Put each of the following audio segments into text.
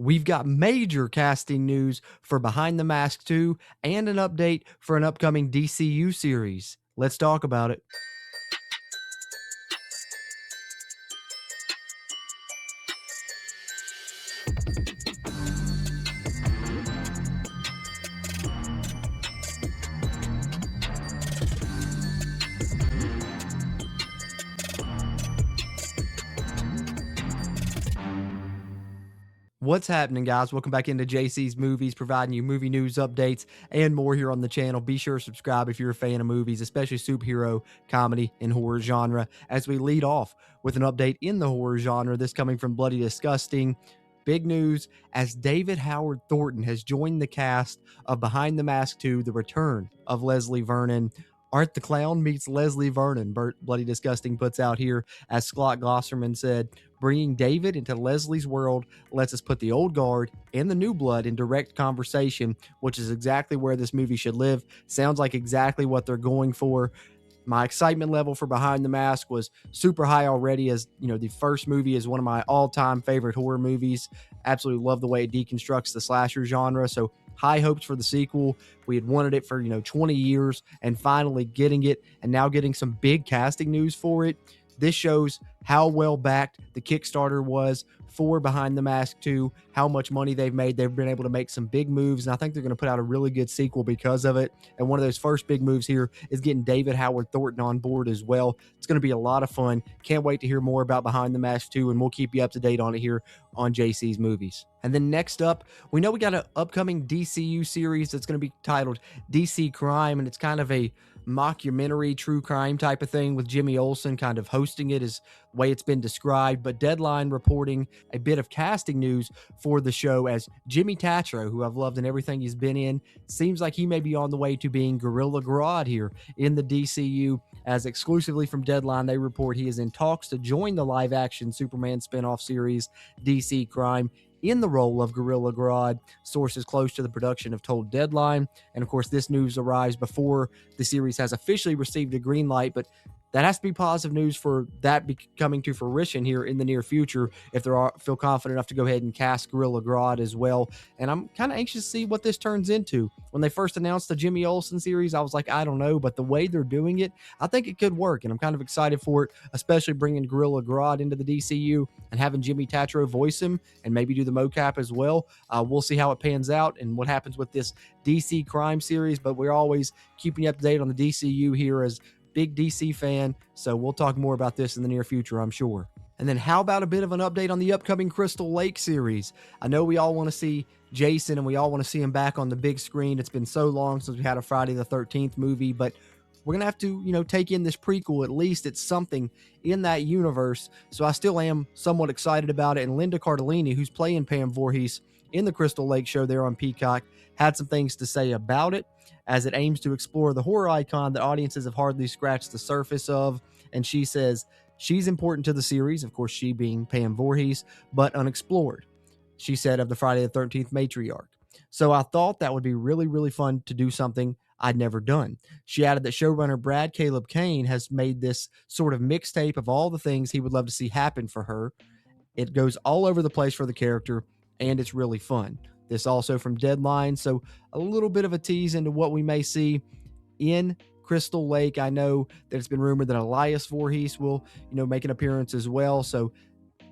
we've got major casting news for Behind the Mask 2 and an update for an upcoming DCU series. Let's talk about it. What's happening, guys? Welcome back into JC's Movies, providing you movie news updates and more here on the channel. Be sure to subscribe if you're a fan of movies, especially superhero, comedy, and horror genre. As we lead off with an update in the horror genre, this coming from Bloody Disgusting. Big news as David Howard Thornton has joined the cast of Behind the Mask 2, The Return of Leslie Vernon. Art the Clown meets Leslie Vernon, Bloody Disgusting puts out here, as Scott Glosserman said. Bringing David into Leslie's world lets us put the old guard and the new blood in direct conversation, which is exactly where this movie should live. Sounds like exactly what they're going for. My excitement level for Behind the Mask was super high already, as you know, the first movie is one of my all-time favorite horror movies. Absolutely love the way it deconstructs the slasher genre. So high hopes for the sequel. We had wanted it for 20 years, and finally getting it, and now getting some big casting news for it. This shows how well backed the Kickstarter was for Behind the Mask 2, how much money they've made. They've been able to make some big moves, and I think they're going to put out a really good sequel because of it. And one of those first big moves here is getting David Howard Thornton on board as well. It's going to be a lot of fun. Can't wait to hear more about Behind the Mask 2, and we'll keep you up to date on it here on JC's Movies. And then next up, we know we got an upcoming DCU series that's going to be titled DC Crime, and it's kind of a mockumentary true crime type of thing with Jimmy Olsen kind of hosting it, is the way it's been described. But Deadline reporting a bit of casting news for the show, as Jimmy Tatro, who I've loved in everything he's been in, seems like he may be on the way to being Gorilla Grodd here in the DCU. As exclusively from Deadline, they report he is in talks to join the live action Superman spinoff series DC Crime in the role of Gorilla Grodd. Sources close to the production have told Deadline. And of course, this news arrives before the series has officially received a green light, but that has to be positive news for that coming to fruition here in the near future, if they feel confident enough to go ahead and cast Gorilla Grodd as well. And I'm kind of anxious to see what this turns into. When they first announced the Jimmy Olsen series, I was like, I don't know, but the way they're doing it, I think it could work, and I'm kind of excited for it, especially bringing Gorilla Grodd into the DCU and having Jimmy Tatro voice him and maybe do the mocap as well. We'll see how it pans out and what happens with this DC Crime series, but we're always keeping you up to date on the DCU here as big DC fan, so we'll talk more about this in the near future, I'm sure. And then how about a bit of an update on the upcoming Crystal Lake series? I know we all want to see Jason, and we all want to see him back on the big screen. It's been so long since we had a Friday the 13th movie, but we're going to have to, take in this prequel. At least it's something in that universe, so I still am somewhat excited about it. And Linda Cardellini, who's playing Pam Voorhees in the Crystal Lake show there on Peacock, had some things to say about it, as it aims to explore the horror icon that audiences have hardly scratched the surface of. And she says she's important to the series, of course, she being Pam Voorhees, but unexplored, she said of the Friday the 13th matriarch. So I thought that would be really, really fun to do something I'd never done. She added that showrunner Brad Caleb Kane has made this sort of mixtape of all the things he would love to see happen for her. It goes all over the place for the character, and it's really fun. This also from Deadline, so a little bit of a tease into what we may see in Crystal Lake. I know that it's been rumored that Elias Voorhees will, make an appearance as well. So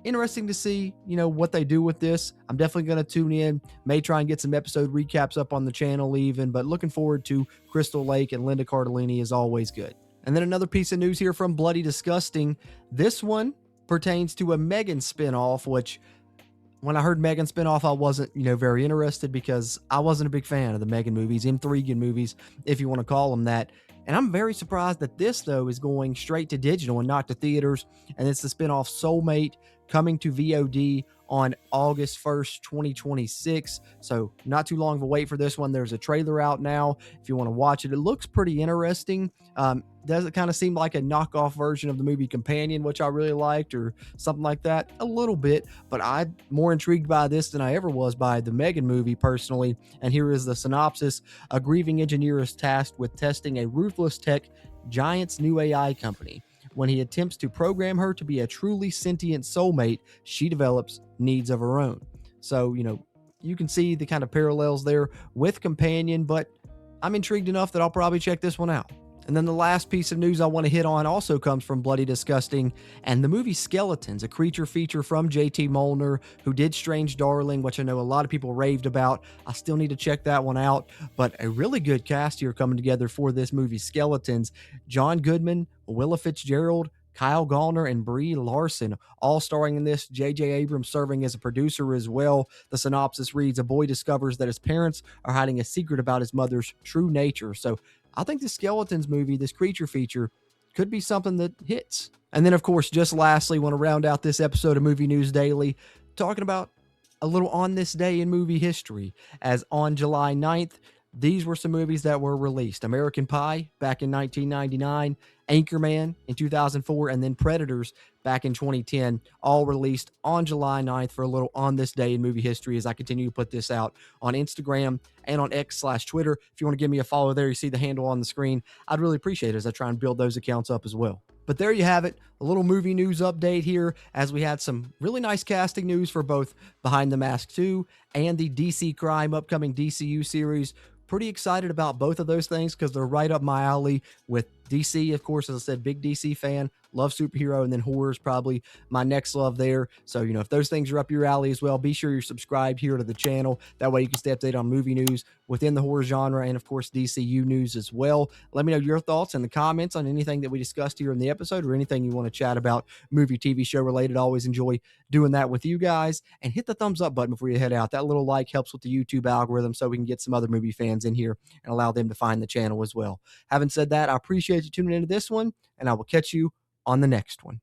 interesting to see, what they do with this. I'm definitely going to tune in, may try and get some episode recaps up on the channel even, but looking forward to Crystal Lake, and Linda Cardellini is always good. And then another piece of news here from Bloody Disgusting. This one pertains to a Megan spinoff, which when I heard Megan spinoff, I wasn't, very interested, because I wasn't a big fan of the Megan movies, intriguing movies, if you want to call them that. And I'm very surprised that this, though, is going straight to digital and not to theaters. And it's the spinoff Soulmate, coming to VOD on August 1st, 2026. So not too long of a wait for this one. There's a trailer out now if you want to watch it. It looks pretty interesting. Does it kind of seem like a knockoff version of the movie Companion, which I really liked, or something like that? A little bit, but I'm more intrigued by this than I ever was by the Megan movie personally. And here is the synopsis. A grieving engineer is tasked with testing a ruthless tech giant's new AI company. When he attempts to program her to be a truly sentient soulmate, she develops needs of her own. So, you can see the kind of parallels there with Companion, but I'm intrigued enough that I'll probably check this one out. And then the last piece of news I want to hit on also comes from Bloody Disgusting and the movie Skeletons, a creature feature from JT Molnar, who did Strange Darling, which I know a lot of people raved about. I still need to check that one out, but a really good cast here coming together for this movie Skeletons. John Goodman, Willa Fitzgerald, Kyle Gallner, and Brie Larson, all starring in this. J.J. Abrams serving as a producer as well. The synopsis reads, a boy discovers that his parents are hiding a secret about his mother's true nature. So I think the Skeletons movie, this creature feature, could be something that hits. And then, of course, just lastly, want to round out this episode of Movie News Daily talking about a little on this day in movie history, as on July 9th, these were some movies that were released. American Pie back in 1999, Anchorman in 2004, and then Predators back in 2010, all released on July 9th for a little on this day in movie history as I continue to put this out on Instagram and on X/Twitter. If you want to give me a follow there, you see the handle on the screen. I'd really appreciate it as I try and build those accounts up as well. But there you have it, a little movie news update here as we had some really nice casting news for both Behind the Mask 2 and the DC Crime upcoming DCU series. Pretty excited about both of those things because they're right up my alley with DC, of course, as I said, big DC fan, love superhero, and then horror is probably my next love there. So, if those things are up your alley as well, be sure you're subscribed here to the channel. That way you can stay updated on movie news within the horror genre and, of course, DCU news as well. Let me know your thoughts in the comments on anything that we discussed here in the episode or anything you want to chat about movie, TV show related. Always enjoy doing that with you guys. And hit the thumbs up button before you head out. That little like helps with the YouTube algorithm so we can get some other movie fans in here and allow them to find the channel as well. Having said that, I appreciate you tuning into this one, and I will catch you on the next one.